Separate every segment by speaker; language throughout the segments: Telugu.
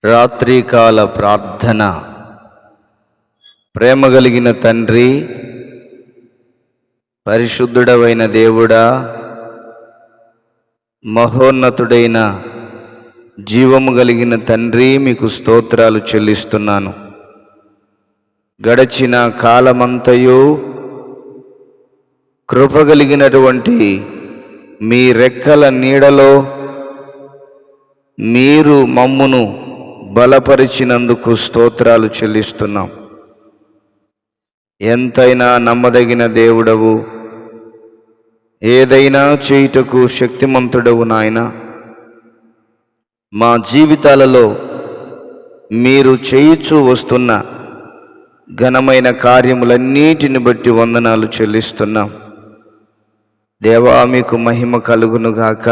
Speaker 1: రాత్రికాల ప్రార్థన. ప్రేమ కలిగిన తండ్రి, పరిశుద్ధుడవైన దేవుడా, మహోన్నతుడైన జీవము కలిగిన తండ్రి, మీకు స్తోత్రాలు చెల్లిస్తున్నాను. గడచిన కాలమంతయు కృపగలిగినటువంటి మీ రెక్కల నీడలో మీరు మమ్మును బలపరిచినందుకు స్తోత్రాలు చెల్లిస్తున్నాం. ఎంతైనా నమ్మదగిన దేవుడవు, ఏదైనా చేయుటకు శక్తిమంతుడవు నాయన. మా జీవితాలలో మీరు చేయుచూ వస్తున్న ఘనమైన కార్యములన్నిటిని బట్టి వందనాలు చెల్లిస్తున్నాం. దేవా, మీకు మహిమ కలుగునుగాక.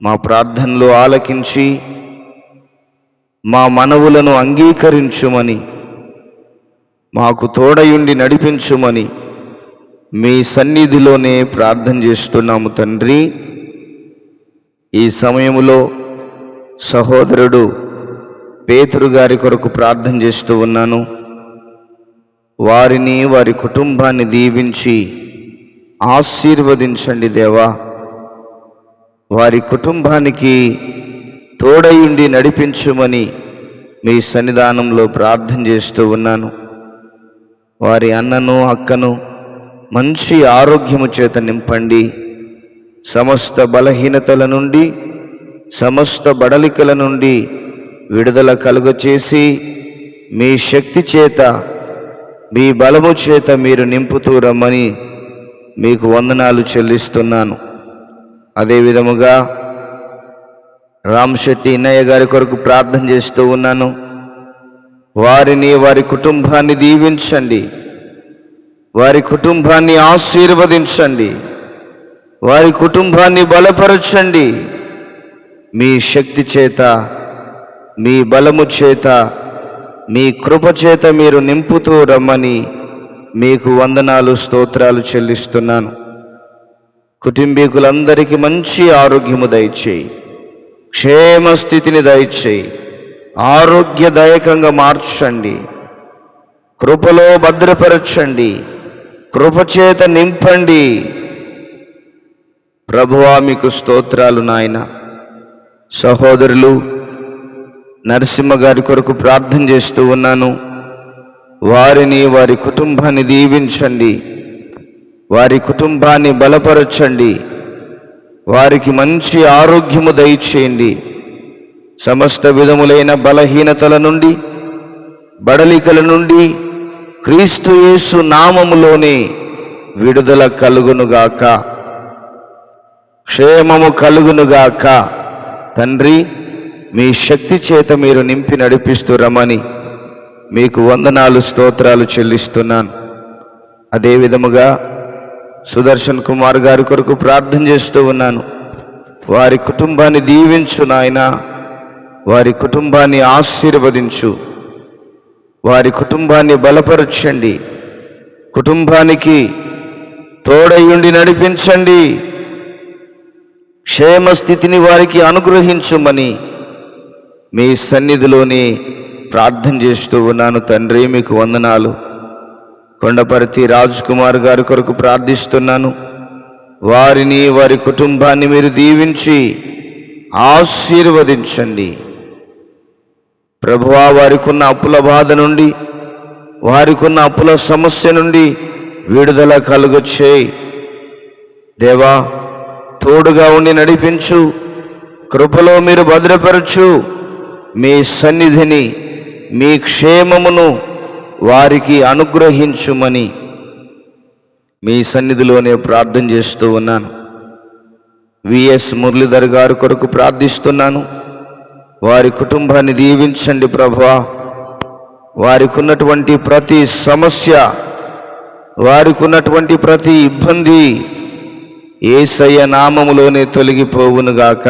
Speaker 1: మా ప్రార్థనలు ఆలకించి మా మనవులను అంగీకరించుమని, మాకు తోడయుండి నడిపించుమని మీ సన్నిధిలోనే ప్రార్థన చేస్తున్నాము తండ్రి. ఈ సమయములో సహోదరుడు పేతురు గారి కొరకు ప్రార్థన చేస్తూ ఉన్నాను. వారిని, వారి కుటుంబాన్ని దీవించి ఆశీర్వదించండి దేవా. వారి కుటుంబానికి తోడయుండి నడిపించుమని మీ సన్నిధానంలో ప్రార్థన చేస్తూ ఉన్నాను. వారి అన్నను, అక్కను మంచి ఆరోగ్యము చేత నింపండి. సమస్త బలహీనతల నుండి, సమస్త బడలికల నుండి విడుదల కలుగచేసి మీ శక్తి చేత, మీ బలము చేత మీరు నింపుతూ రమ్మని మీకు వందనాలు చెల్లిస్తున్నాను. అదేవిధముగా రామశెట్టి ఇన్నయ్య గారి కొరకు ప్రార్థన చేస్తూ ఉన్నాను. వారిని, వారి కుటుంబాన్ని దీవించండి. వారి కుటుంబాన్ని ఆశీర్వదించండి. వారి కుటుంబాన్ని బలపరచండి. మీ శక్తి చేత, మీ బలము చేత, మీ కృప చేత మీరు నింపుతూ రమ్మని మీకు వందనాలు, స్తోత్రాలు చెల్లిస్తున్నాను. కుటుంబీకులందరికీ మంచి ఆరోగ్యము దయచేయి, క్షేమస్థితిని దయచేయి, ఆరోగ్యదాయకంగా మార్చండి, కృపలో భద్రపరచండి, కృపచేత నింపండి. ప్రభువా, మీకు స్తోత్రాలు నాయన. సహోదరులు నరసింహ గారి కొరకు ప్రార్థన చేస్తూ ఉన్నాను. వారిని, వారి కుటుంబాన్ని దీవించండి. వారి కుటుంబాన్ని బలపరచండి. వారికి మంచి ఆరోగ్యము దయచేయండి. సమస్త విధములైన బలహీనతల నుండి, బడలికల నుండి క్రీస్తు యేసు నామములోనే విడుదల కలుగునుగాక, క్షేమము కలుగునుగాక. తండ్రి, మీ శక్తి చేత మీరు నింపి నడిపిస్తూ రమ్మని మీకు వందనాలు, స్తోత్రాలు చెల్లిస్తున్నాను. అదేవిధముగా సుదర్శన్ కుమార్ గారి కొరకు ప్రార్థన చేస్తూ ఉన్నాను. వారి కుటుంబాన్ని దీవించు నాయన. వారి కుటుంబాన్ని ఆశీర్వదించు. వారి కుటుంబాన్ని బలపరచండి. కుటుంబానికి తోడయుండి నడిపించండి. క్షేమస్థితిని వారికి అనుగ్రహించుమని మీ సన్నిధిలోనే ప్రార్థన చేస్తూ ఉన్నాను తండ్రి. మీకు వందనాలు. కొండపర్తి రాజ్ కుమార్ గారి కొరకు ప్రార్థిస్తున్నాను. వారిని, వారి కుటుంబాన్ని మీరు దీవించి ఆశీర్వదించండి. ప్రభువా, వారికున్న అప్పుల బాధ నుండి, వారికున్న అప్పుల సమస్య నుండి విడుదల కలుగచేయి. దేవా, తోడుగా ఉండి నడిపించు. కృపలో మీరు భద్రపరచు. మీ సన్నిధిని, మీ క్షేమమును వారికి అనుగ్రహించుమని మీ సన్నిధిలోనే ప్రార్థన చేస్తూ ఉన్నాను. విఎస్ మురళీధర్ గారి కొరకు ప్రార్థిస్తున్నాను. వారి కుటుంబాన్ని దీవించండి ప్రభువా. వారికి ఉన్నటువంటి ప్రతి సమస్య, వారికి ఉన్నటువంటి ప్రతి ఇబ్బంది యేసయ్య నామములోనే తొలగిపోవునుగాక.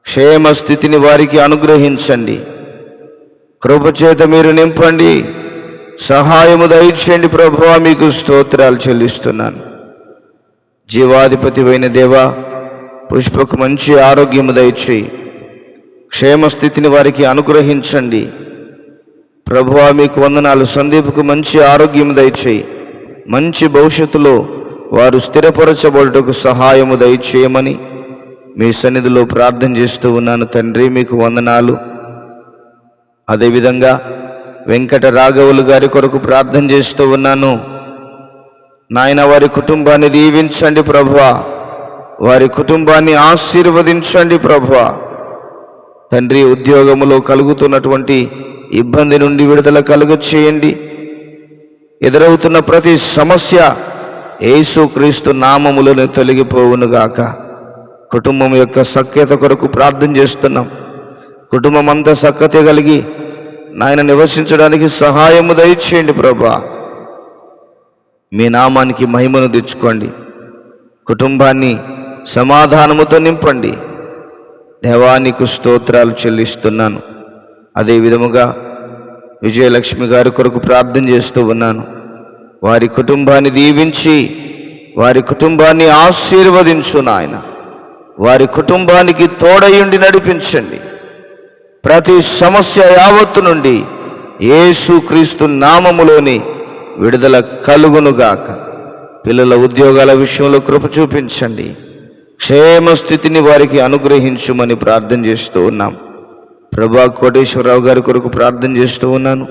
Speaker 1: క్షేమస్థితిని వారికి అనుగ్రహించండి. కృపచేత మీరు నింపండి. సహాయము దయచేయండి ప్రభువా. మీకు స్తోత్రాలు చెల్లిస్తున్నాను. జీవాధిపతి అయిన దేవా, పుష్పకు మంచి ఆరోగ్యము దయచేయి. క్షేమస్థితిని వారికి అనుగ్రహించండి. ప్రభువా మీకు వందనాలు. సందీప్కు మంచి ఆరోగ్యం దయచేయి. మంచి భవిష్యత్తులో వారు స్థిరపరచబడుటకు సహాయము దయచేయమని మీ సన్నిధిలో ప్రార్థన చేస్తూ ఉన్నాను తండ్రి. మీకు వందనాలు. అదేవిధంగా వెంకట రాఘవులు గారి కొరకు ప్రార్థన చేస్తూ ఉన్నాను. నాయన వారి కుటుంబాన్ని దీవించండి ప్రభువా. వారి కుటుంబాన్ని ఆశీర్వదించండి ప్రభువా. తండ్రి, ఉద్యోగములో కలుగుతున్నటువంటి ఇబ్బంది నుండి విడుదల కలుగచేయండి. ఎదురవుతున్న ప్రతి సమస్య యేసుక్రీస్తు నామములోనే తొలగిపోవునుగాక. కుటుంబం యొక్క సఖ్యత కొరకు ప్రార్థన చేస్తున్నాం. కుటుంబం అంతా సఖ్యత కలిగి నాయన నివసించడానికి సహాయము దయచేయండి ప్రభా. మీ నామానికి మహిమను తెచ్చుకోండి. కుటుంబాన్ని సమాధానముతో నింపండి. దేవానికి స్తోత్రాలు చెల్లిస్తున్నాను. అదే విధముగా విజయలక్ష్మి గారి కొరకు ప్రార్థన చేస్తూ ఉన్నాను. వారి కుటుంబాన్ని దీవించి వారి కుటుంబాన్ని ఆశీర్వదించు నాయన. వారి కుటుంబానికి తోడయుండి నడిపించండి. ప్రతి సమస్య యావత్తు నుండి యేసుక్రీస్తు నామములోని విడుదల కలుగునుగాక. పిల్లల ఉద్యోగాల విషయంలో కృప చూపించండి. క్షేమస్థితిని వారికి అనుగ్రహించుమని ప్రార్థన చేస్తూ ఉన్నాం. ప్రభా కోటేశ్వరరావు గారి కొరకు ప్రార్థన చేస్తూ ఉన్నాను.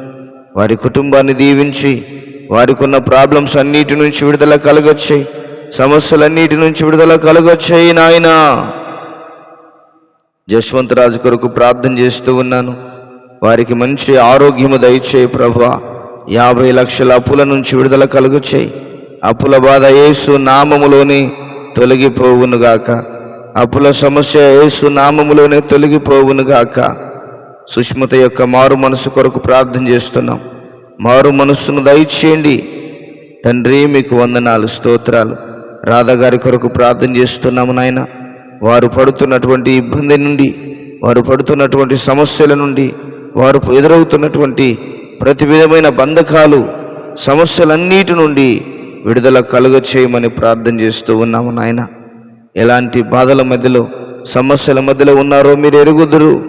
Speaker 1: వారి కుటుంబాన్ని దీవించి వారికి ఉన్న ప్రాబ్లమ్స్ అన్నిటి నుంచి విడుదల కలగొచ్చాయి. సమస్యలన్నిటి నుంచి విడుదల కలగొచ్చాయి నాయనా. జశ్వంతరాజు కొరకు ప్రార్థన చేస్తూ ఉన్నాను. వారికి మంచి ఆరోగ్యము దయచేయి ప్రభువా. 50 లక్షల అప్పుల నుంచి విడుదల కలుగొచ్చాయి. అప్పుల బాధ యేసు నామములోనే తొలగిపోవునుగాక. అప్పుల సమస్య యేసు నామములోనే తొలగిపోవునుగాక. సుష్మత యొక్క మారు మనసు కొరకు ప్రార్థన చేస్తున్నాం. మారు మనస్సును దయచేయండి తండ్రి. మీకు వందనాలు, స్తోత్రాలు. రాధగారి కొరకు ప్రార్థన చేస్తున్నాము నాయన. వారు పడుతున్నటువంటి ఇబ్బంది నుండి, వారు పడుతున్నటువంటి సమస్యల నుండి, వారు ఎదురవుతున్నటువంటి ప్రతి విధమైన బంధకాలు, సమస్యలన్నిటి నుండి విడుదల కలుగచేయమని ప్రార్థన చేస్తూ ఉన్నాము నాయన. ఎలాంటి బాధల మధ్యలో, సమస్యల మధ్యలో ఉన్నారో మీరు ఎరుగుదురు.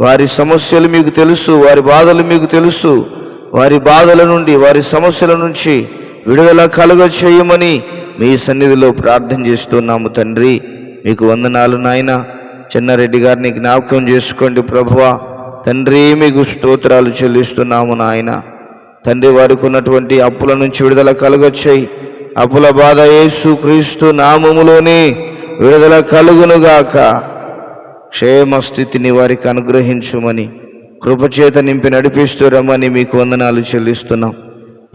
Speaker 1: వారి సమస్యలు మీకు తెలుసు, వారి బాధలు మీకు తెలుసు. వారి బాధల నుండి, వారి సమస్యల నుంచి విడుదల కలుగచేయమని మీ సన్నిధిలో ప్రార్థన చేస్తున్నాము తండ్రి. మీకు వందనాలు నాయన. చెన్నారెడ్డి గారిని జ్ఞాపకం చేసుకోండి ప్రభువా. తండ్రి, మీకు స్తోత్రాలు చెల్లిస్తున్నాము నాయన. తండ్రి, వారికి ఉన్నటువంటి అప్పుల నుంచి విడుదల కలుగొచ్చాయి. అప్పుల బాధ యేసుక్రీస్తు నామములోనే విడుదల కలుగునుగాక. క్షేమస్థితిని వారికి అనుగ్రహించుమని కృపచేత నింపి నడిపిస్తూ రమ్మని మీకు వందనాలు చెల్లిస్తున్నాం.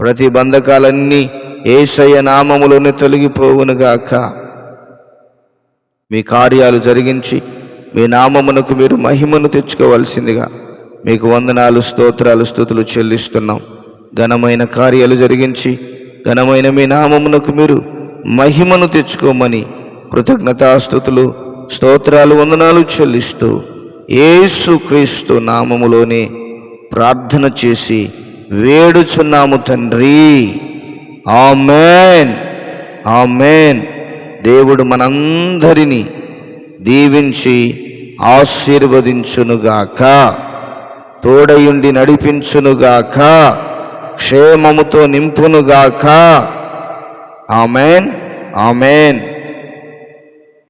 Speaker 1: ప్రతి బంధకాలన్నీ యేసయ్య నామములోనే తొలగిపోవునుగాక. మీ కార్యాలు జరిగించి మీ నామమునకు మీరు మహిమను తెచ్చుకోవాల్సిందిగా మీకు వందనాలు, స్తోత్రాలు, స్తుతులు చెల్లిస్తున్నాం. ఘనమైన కార్యాలు జరిగించి ఘనమైన మీ నామమునకు మీరు మహిమను తెచ్చుకోమని కృతజ్ఞతాస్తుతులు, స్తోత్రాలు, వందనాలు చెల్లిస్తూ యేసుక్రీస్తు నామములోనే ప్రార్థన చేసి వేడుచున్నాము తండ్రి. ఆమేన్, ఆమేన్. దేవుడు మనందరినీ దీవించి ఆశీర్వదించునుగాక, తోడయుండి నడిపించునుగాక, క్షేమముతో నింపునుగాక. ఆమేన్, ఆమేన్.